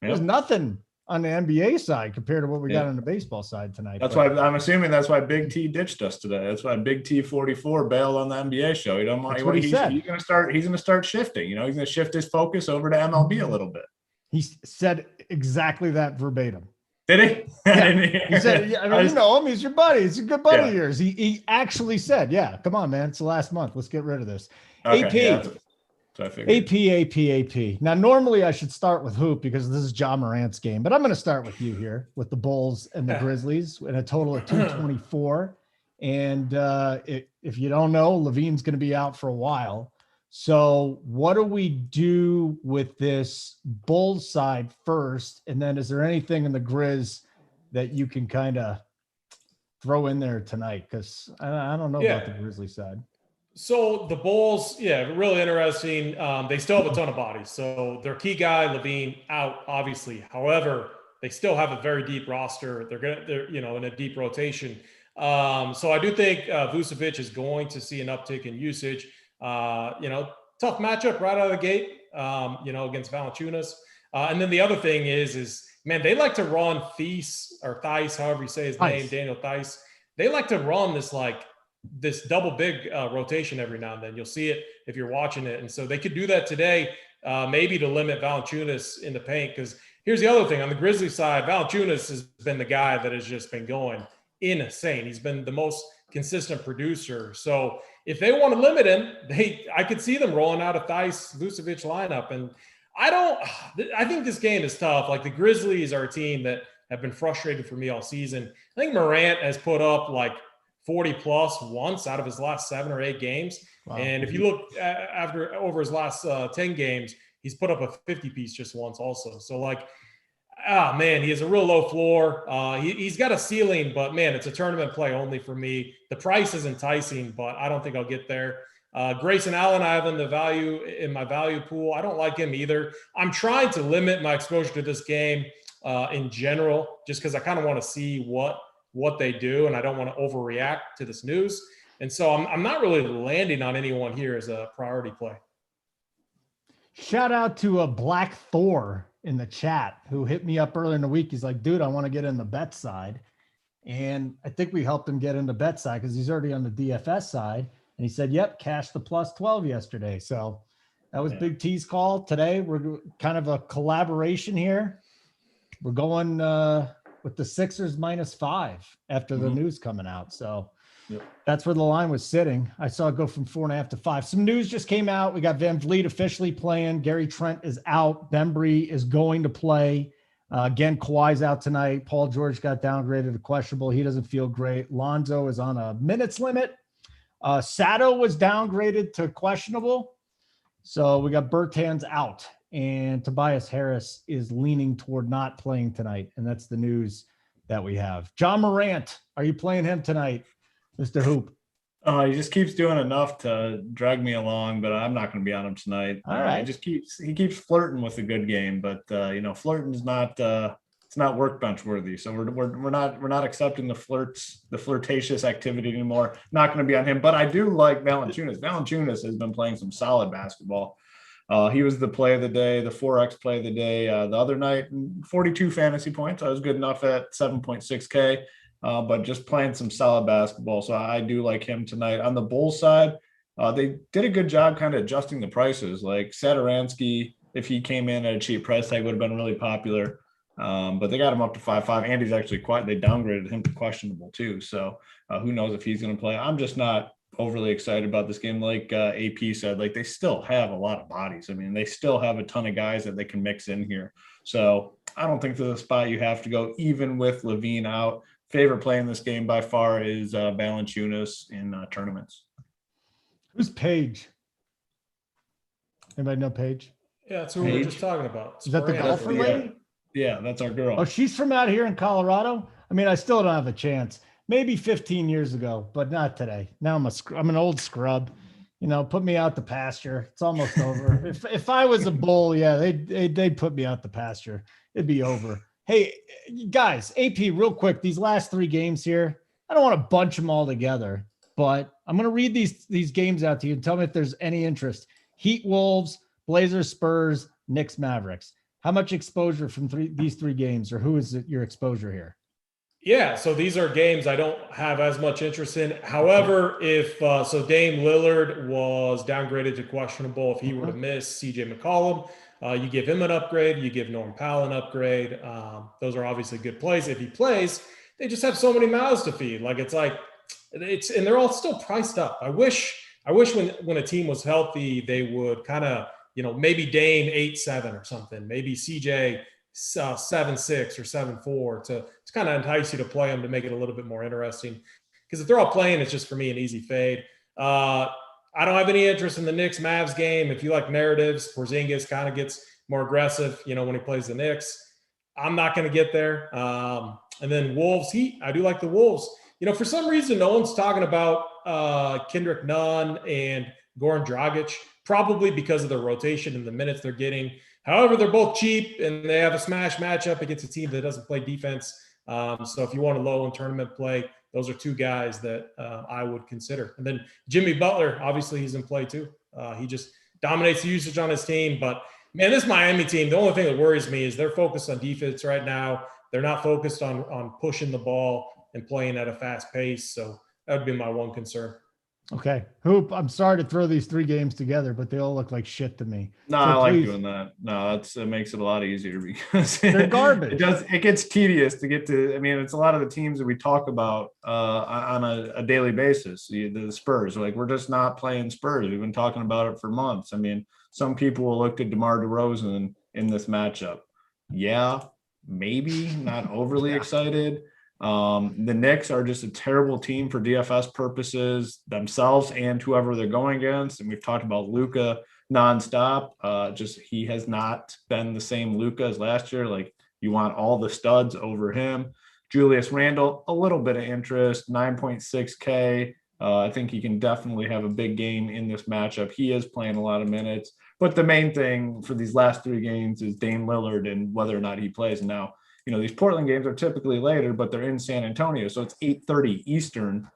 there's nothing on the NBA side compared to what we got on the baseball side tonight. That's why I'm assuming that's why Big T ditched us today. That's why Big T 44 bailed on the NBA show. He don't want. He's going to start shifting. He's going to shift his focus over to MLB a little bit. He said exactly that verbatim. Did he? Yeah. He said, "I mean, you know him. He's your buddy. He's a good buddy of yours." He actually said, "Yeah, come on, man. It's the last month. Let's get rid of this." Okay, AP. AP. Now, normally I should start with Hoop because this is Ja Morant's game, but I'm going to start with you here with the Bulls and the Grizzlies in a total of 224. And if you don't know, Levine's going to be out for a while. So what do we do with this Bulls side first? And then is there anything in the Grizz that you can kind of throw in there tonight? Because I don't know about the Grizzly side. So the Bulls, really interesting. They still have a ton of bodies. So their key guy, Levine, out, obviously. However, they still have a very deep roster. They're in a deep rotation. So I do think Vucevic is going to see an uptick in usage. Tough matchup right out of the gate, against Valanciunas. And then the other thing is man, they like to run Theis, however you say his name, Daniel Theis. They like to run this double big rotation every now and then. You'll see it if you're watching it. And so they could do that today, maybe to limit Valanciunas in the paint. Because here's the other thing. On the Grizzlies side, Valanciunas has been the guy that has just been going insane. He's been the most consistent producer. So if they want to limit him, I could see them rolling out a Theis Vucevic lineup. And I think this game is tough. Like, the Grizzlies are a team that have been frustrated for me all season. I think Morant has put up 40 plus once out of his last 7 or 8 games. Wow. And if you look over his last 10 games, he's put up a 50 piece just once also. So man, he has a real low floor. He's got a ceiling, but man, it's a tournament play only for me. The price is enticing, but I don't think I'll get there. Grayson Allen, I have in my value pool. I don't like him either. I'm trying to limit my exposure to this game in general, just because I kind of want to see what they do, and I don't want to overreact to this news. And so I'm not really landing on anyone here as a priority play. Shout out to a Black Thor in the chat who hit me up earlier in the week. He's like, dude, I want to get in the bet side. And I think we helped him get in the bet side because he's already on the DFS side. And he said, yep, cashed the plus 12 yesterday. So that was Big T's call. Today, we're kind of a collaboration here. We're going with the Sixers -5 after the news coming out. So that's where the line was sitting. I saw it go from 4.5 to 5. Some news just came out. We got Van Vliet officially playing. Gary Trent is out. Bembry is going to play. Again, Kawhi's out tonight. Paul George got downgraded to questionable. He doesn't feel great. Lonzo is on a minutes limit. Sato was downgraded to questionable. So we got Bertans out. And Tobias Harris is leaning toward not playing tonight. And that's the news that we have. John Morant, are you playing him tonight, Mr. Hoop? He just keeps doing enough to drag me along, but I'm not going to be on him tonight. All right. He keeps flirting with a good game, but flirting is not it's not workbench worthy. So we're not accepting the flirtatious activity anymore. Not going to be on him, but I do like Valanciunas. Valanciunas has been playing some solid basketball. He was the play of the day, the 4X play of the day the other night, 42 fantasy points. I was good enough at 7.6K, but just playing some solid basketball. So I do like him tonight. On the Bulls side, they did a good job kind of adjusting the prices. Like Satoransky, if he came in at a cheap price tag, would have been really popular. But they got him up to 5.5. Andy's actually they downgraded him to questionable too. So who knows if he's going to play. I'm just not overly excited about this game. Like AP said, they still have a lot of bodies. I mean, they still have a ton of guys that they can mix in here. So I don't think there's a spot you have to go, even with Levine out. Favorite play in this game by far is Valanciunas in tournaments. Who's Paige? Anybody know Paige? Yeah, that's who we were just talking about. Is that the golfer lady? Yeah, that's our girl. Oh, she's from out here in Colorado? I mean, I still don't have a chance. Maybe 15 years ago, but not today. Now I'm an old scrub. Put me out the pasture. It's almost over. If I was a bull, they'd put me out the pasture. It'd be over. Hey, guys, AP, real quick, these last 3 games here, I don't want to bunch them all together, but I'm going to read these games out to you and tell me if there's any interest. Heat, Wolves, Blazers, Spurs, Knicks, Mavericks. How much exposure from these 3 games, or who is your exposure here? Yeah, so these are games I don't have as much interest in. However, if Dame Lillard was downgraded to questionable, if he were to miss CJ McCollum, you give him an upgrade. You give Norm Powell an upgrade. Those are obviously good plays. If he plays, they just have so many mouths to feed. And they're all still priced up. I wish when a team was healthy, they would kind of, maybe Dame 8-7 or something, maybe CJ 7-6 or 7-4 to kind of entice you to play them, to make it a little bit more interesting. because if they're all playing, it's just for me an easy fade. I don't have any interest in the Knicks-Mavs game. If you like narratives, Porzingis kind of gets more aggressive, when he plays the Knicks. I'm not going to get there. And then Wolves Heat. I do like the Wolves. For some reason, no one's talking about Kendrick Nunn and Goran Dragic, probably because of the rotation and the minutes they're getting. However, they're both cheap and they have a smash matchup against a team that doesn't play defense. So if you want a low in tournament play, those are two guys that I would consider. And then Jimmy Butler, obviously he's in play too. He just dominates the usage on his team. But man, this Miami team, the only thing that worries me is they're focused on defense right now. They're not focused on pushing the ball and playing at a fast pace. So that would be my one concern. Okay. Hoop, I'm sorry to throw these 3 games together, but they all look like shit to me. No, so I like doing that. No, it makes it a lot easier because they're garbage. It gets tedious to get to. I mean, it's a lot of the teams that we talk about on a daily basis. The Spurs, like, we're just not playing Spurs. We've been talking about it for months. I mean, some people will look at DeMar DeRozan in this matchup. Yeah, maybe not overly excited. The Knicks are just a terrible team for DFS purposes themselves and whoever they're going against. And we've talked about Luka nonstop. He has not been the same Luka as last year. Like, you want all the studs over him. Julius Randle, a little bit of interest, 9.6K. I think he can definitely have a big game in this matchup. He is playing a lot of minutes, but the main thing for these last 3 games is Dame Lillard and whether or not he plays. Now, these Portland games are typically later, but they're in San Antonio, so it's 8:30 Eastern.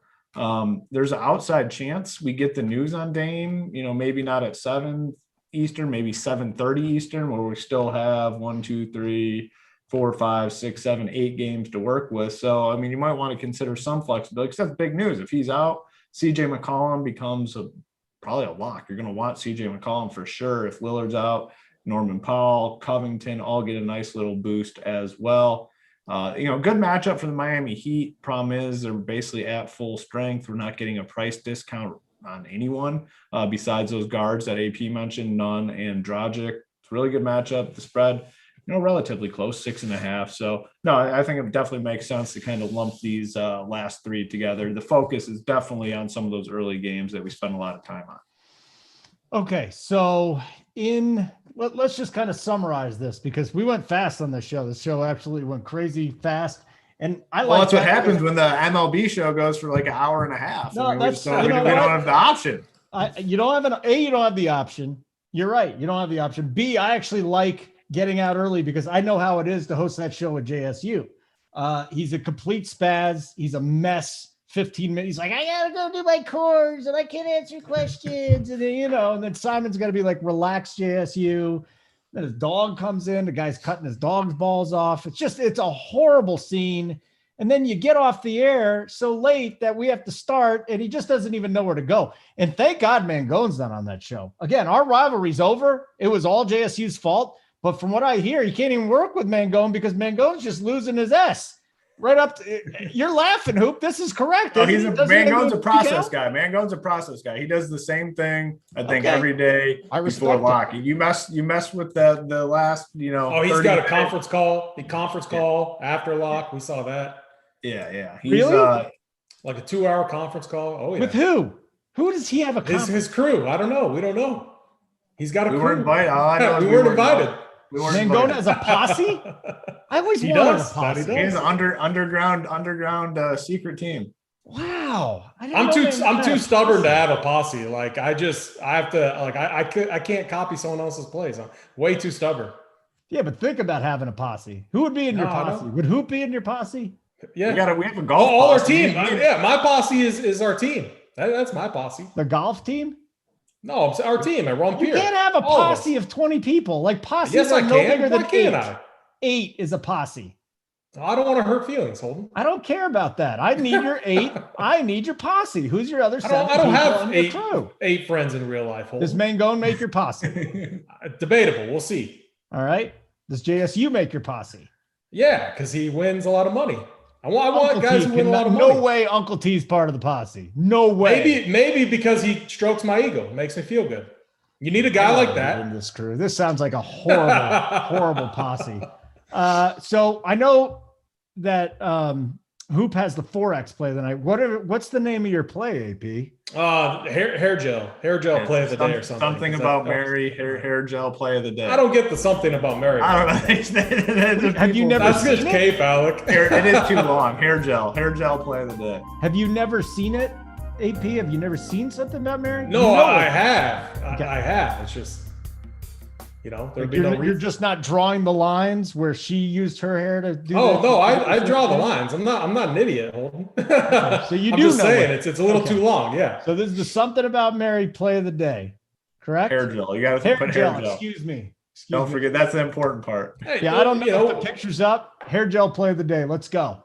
There's an outside chance we get the news on Dame, maybe not at 7 Eastern, maybe 7:30 Eastern, where we still have 1, 2, 3, 4, 5, 6, 7, 8 games to work with. So, I mean, you might want to consider some flexibility because that's big news. If he's out, CJ McCollum becomes probably a lock. You're going to want CJ McCollum for sure. If Lillard's out, Norman Powell, Covington all get a nice little boost as well. Good matchup for the Miami Heat. Problem is they're basically at full strength. We're not getting a price discount on anyone besides those guards that AP mentioned, Nunn and Dragic. It's a really good matchup. The spread, relatively close, 6.5. So no, I think it definitely makes sense to kind of lump these last 3 together. The focus is definitely on some of those early games that we spend a lot of time on. Okay, so let's just kind of summarize this because we went fast on this show. The show absolutely went crazy fast. And that's what happens when the MLB show goes for like an hour and a half. No, we don't have the option. You don't have the option. You're right. You don't have the option. B, I actually like getting out early because I know how it is to host that show at JSU. He's a complete spaz. He's a mess. 15 minutes. He's like, I gotta go do my chores and I can't answer questions. And then, and then Simon's got to be like, relax, JSU. Then his dog comes in. The guy's cutting his dog's balls off. It's a horrible scene. And then you get off the air so late that we have to start and he just doesn't even know where to go. And thank God Mangone's not on that show. Again, our rivalry's over. It was all JSU's fault. But from what I hear, you can't even work with Mangone because Mangone's just losing his S. Right up to, you're laughing, Hoop. This is correct. Mangone's a process guy. Mangone's a process guy. He does the same thing, I think, every day before lock. You mess with the last, Oh, he's got a conference call. The conference call after lock. We saw that. Yeah. He's, really? Like a 2-hour conference call. Oh, yeah. With who? Who does he have a conference? His crew. I don't know. We don't know. He's got a crew. We weren't invited. We weren't invited. Mangone has a posse? I always wanted a posse. He has an underground secret team. Wow. I'm too stubborn to have a posse. Like I have to, like, I can't copy someone else's plays. I'm way too stubborn. Yeah, but think about having a posse. Who would be in your posse? Would Hoop be in your posse? Yeah. We have a golf all posse. Our team. My posse is our team. That's my posse. The golf team? No, it's our team at Ron Pier. You can't have a posse of 20 people. Like posse yes, are I no can. bigger than Why can't 8. I? 8 is a posse. I don't want to hurt feelings, Holden. I don't care about that. I need your 8. I need your posse. Who's your other 7? I don't have 8 friends in real life, Holden. Does Mangone make your posse? Debatable. We'll see. All right. Does JSU make your posse? Yeah, because he wins a lot of money. I want guys who win a lot of money. No way Uncle T's part of the posse. No way. Maybe because he strokes my ego. It makes me feel good. You need a guy like that. In this crew. This sounds like a horrible, horrible posse. So I know that Hoop has the 4X play of the night. What's the name of your play, AP? Hair gel play of the day or something. Something about Mary, hair gel play of the day. I don't get the something about Mary. I don't know. Have you never That's seen just it? Cape, Alec. It is too long. Hair gel play of the day. Have you never seen it, AP? Have you never seen something about Mary? No, I it. have. Okay. I have. It's just, there'd Like be no you're reason. just not drawing the lines where she used her hair to do. Oh that? no, I draw the lines. I'm not an idiot, Holden. So you I'm do just know saying it. it's a little Okay. too long. Yeah. So this is the something about Mary play of the day, correct? Hair gel. You got to Hair put gel. hair gel. Excuse me. Don't forget, that's the important part. Hey, Yeah, I don't know if the picture's up. Hair gel play of the day. Let's go.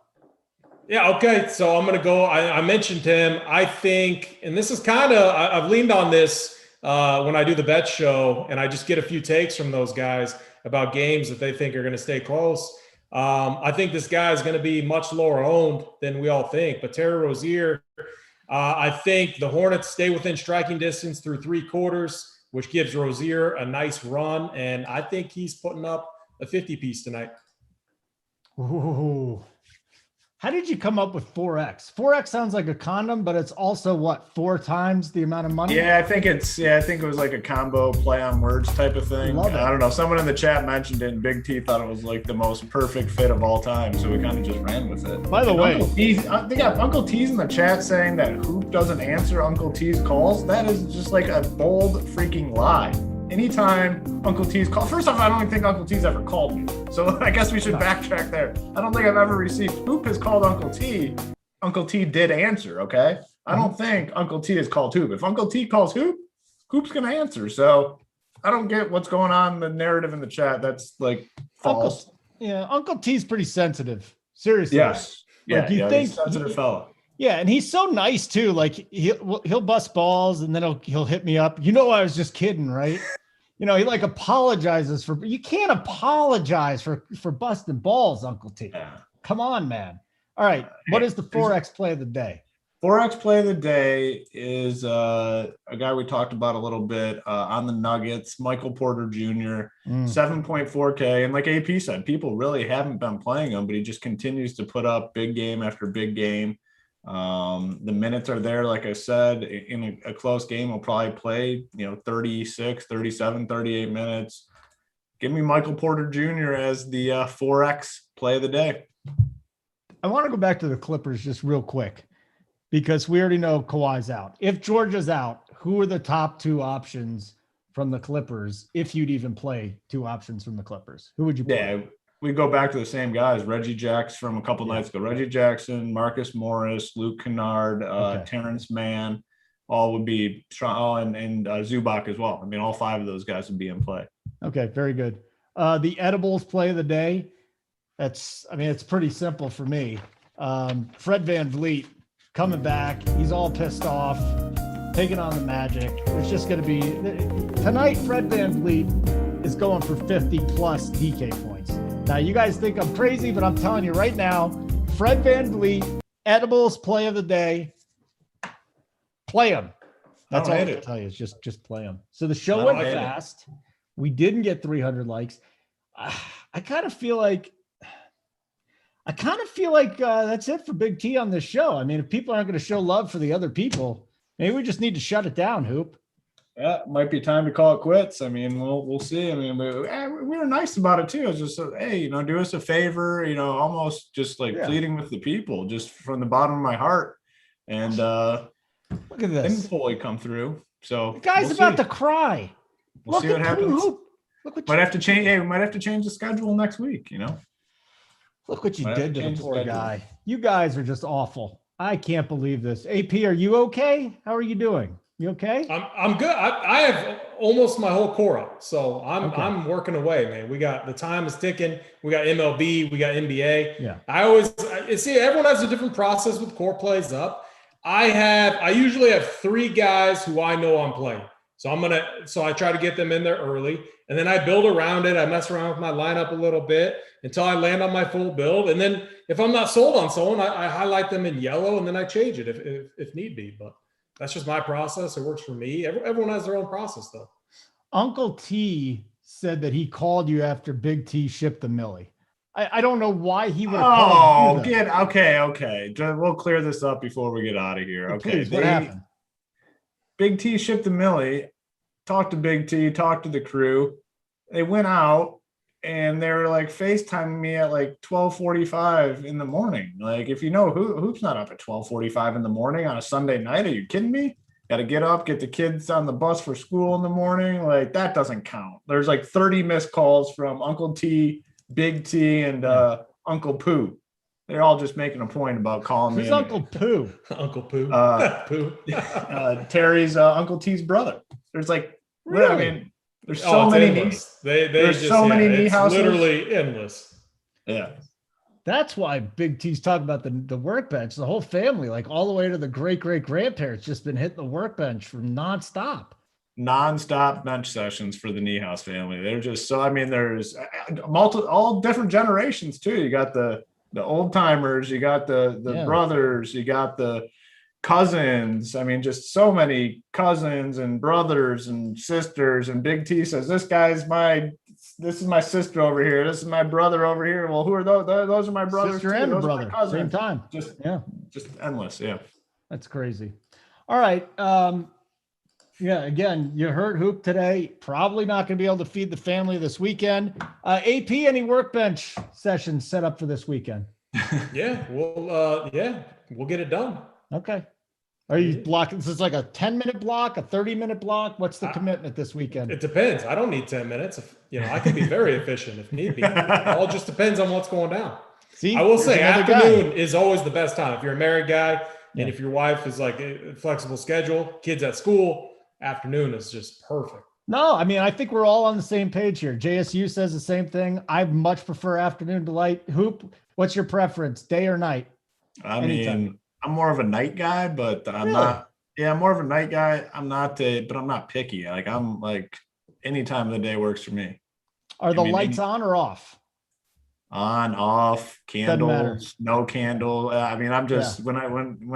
Yeah, okay. So I'm going to go. I mentioned him. I think, and this is kind of, I've leaned on this when I do the bet show, and I just get a few takes from those guys about games that they think are going to stay close. I think this guy is going to be much lower owned than we all think. But Terry Rozier, I think the Hornets stay within striking distance through 3 quarters, which gives Rozier a nice run. And I think he's putting up a 50-piece tonight. Ooh. How did you come up with 4X? 4X sounds like a condom, but it's also what, 4 times the amount of money? Yeah, I think it was like a combo play on words type of thing. Love it. I don't know. Someone in the chat mentioned it, and Big T thought it was like the most perfect fit of all time, so we kind of just ran with it. By the way, they got Uncle T's in the chat saying that Hoop doesn't answer Uncle T's calls. That is just like a bold freaking lie. Anytime Uncle T's call, first off, I don't even think Uncle T's ever called me. So I guess we should backtrack there. I don't think I've ever received. Hoop has called Uncle T. Uncle T did answer, okay? I don't think Uncle T has called Hoop. If Uncle T calls Hoop, Hoop's going to answer. So I don't get what's going on, the narrative in the chat. That's like false. Uncle T's pretty sensitive. Seriously. Yes. Like, Yeah, you think he's a sensitive fella. Yeah, and he's so nice too. Like he'll bust balls and then he'll hit me up. I was just kidding, right? He like apologizes for. You can't apologize for busting balls, Uncle T. Yeah. Come on, man. All right, what is the 4X play of the day? 4X play of the day is a guy we talked about a little bit on the Nuggets, Michael Porter Jr., 7.4K. And like AP said, people really haven't been playing him, but he just continues to put up big game after big game. The minutes are there. Like I said, in a close game, he'll probably play, 36, 37, 38 minutes. Give me Michael Porter Jr. as the 4X play of the day. I want to go back to the Clippers just real quick because we already know Kawhi's out. If Georgia's out, who are the top 2 options from the Clippers if you'd even play 2 options from the Clippers? Who would you play? Yeah, we go back to the same guys. Reggie Jackson from a couple nights ago. Reggie Jackson, Marcus Morris, Luke Kennard, Terrence Mann, all would be strong, and Zubac as well. I mean, all 5 of those guys would be in play. Okay, very good. The edibles play of the day. It's pretty simple for me. Fred VanVleet coming back. He's all pissed off, taking on the Magic. It's just going to be tonight. Fred VanVleet is going for 50 plus DK points. Now, you guys think I'm crazy, but I'm telling you right now, Fred VanVleet, edibles play of the day. Play him. That's all I can tell you. Is just play him. So the show went fast. We didn't get 300 likes. I kind of feel like that's it for Big T on this show. I mean, if people aren't going to show love for the other people, maybe we just need to shut it down, Hoop. Yeah, it might be time to call it quits. I mean, we'll see. I mean, we were nice about it too. It's just, hey, do us a favor, almost just like pleading with the people, just from the bottom of my heart. And look at this. didn't fully come through. So the guy's about to cry. We'll see what happens. Look what might have to change. Hey, we might have to change the schedule next week. Look what you did to the poor guy. You guys are just awful. I can't believe this. AP, are you okay? How are you doing? You okay? I'm good. I have almost my whole core up, so I'm working away, man. We got the time is ticking. We got MLB, we got NBA. Yeah. Everyone has a different process with core plays up. I usually have 3 guys who I know I'm playing. So I try to get them in there early, and then I build around it. I mess around with my lineup a little bit until I land on my full build. And then if I'm not sold on someone, I highlight them in yellow, and then I change it if need be. But that's just my process. It works for me. Everyone has their own process, though. Uncle T said that he called you after Big T shipped the Millie. I don't know why he would have Oh, called you, okay. We'll clear this up before we get out of here. Okay, please, what happened? Big T shipped the Millie, talked to Big T, talked to the crew. They went out and they were like FaceTiming me at like 12:45 in the morning. Like, if you know Hoop's not up at 12:45 in the morning on a Sunday night. Are you kidding me? Got to get up, get the kids on the bus for school in the morning. Like, that doesn't count. There's like 30 missed calls from Uncle T, Big T, and Uncle Pooh. They're all just making a point about calling me. Who's Uncle Pooh? Uncle Pooh. Pooh. Terry's Uncle T's brother. There's like, Really? I mean, there's so many. There's so many knee houses. Literally endless. Yeah. That's why Big T's talking about the workbench. The whole family, like all the way to the great grandparents, just been hitting the workbench from nonstop bench sessions for the knee house family. They're just so. I mean, there's all different generations too. You got the old timers, you got the brothers, you got the cousins. I mean, just so many cousins and brothers and sisters. And Big T says, this is my sister over here. This is my brother over here. Well, who are those? Those are my brothers. Sister and those brother, same time. Just endless. Yeah. That's crazy. All right. Again, you heard Hoop today. Probably not going to be able to feed the family this weekend. AP, any workbench sessions set up for this weekend? We'll get it done. Okay. Are you blocking? This is like a 10-minute block, a 30-minute block. What's the commitment this weekend? It depends. I don't need 10 minutes. I can be very efficient if need be. It all just depends on what's going down. See, I will say afternoon is always the best time. If you're a married guy and if your wife is like a flexible schedule, kids at school, afternoon is just perfect. No, I mean, I think we're all on the same page here. JSU says the same thing. I much prefer afternoon to light. Hoop, what's your preference, day or night? Anytime. I'm more of a night guy, but I'm not. Yeah, I'm more of a night guy. I'm not but I'm not picky. Like, I'm like, any time of the day works for me. Are the lights on or off? On, off, candles, no candle. I mean, I'm just when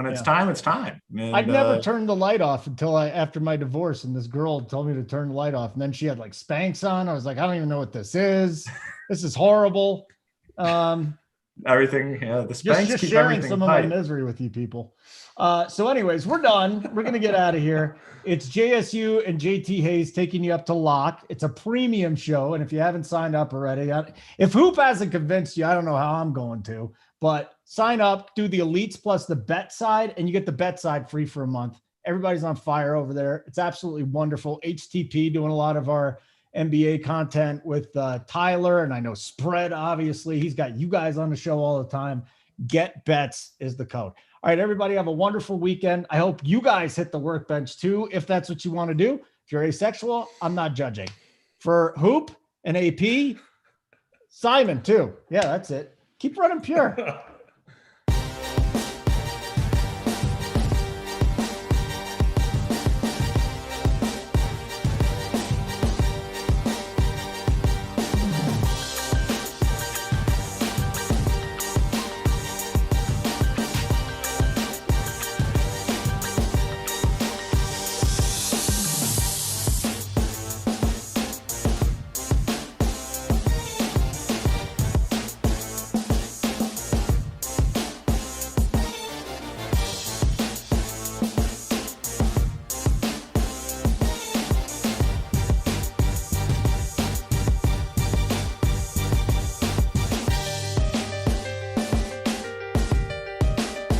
it's time, it's time. And, I've never turned the light off until after my divorce, and this girl told me to turn the light off, and then she had like Spanx on. I was like, I don't even know what this is. This is horrible. Everything, the Spanx just keep sharing everything some tight. of my misery with you people. So anyways, we're done. We're going to get out of here. It's JSU and JT Hayes taking you up to lock. It's a premium show. And if you haven't signed up already, if Hoop hasn't convinced you, I don't know how I'm going to, but sign up, do the elites plus the bet side, and you get the bet side free for a month. Everybody's on fire over there. It's absolutely wonderful. HTP doing a lot of our NBA content with Tyler, and I know Spread, obviously. He's got you guys on the show all the time. Get bets is the code. All right, everybody, have a wonderful weekend. I hope you guys hit the workbench too, if that's what you want to do. If you're asexual, I'm not judging. For Hoop and AP, Simon too. Yeah, that's it. Keep running pure.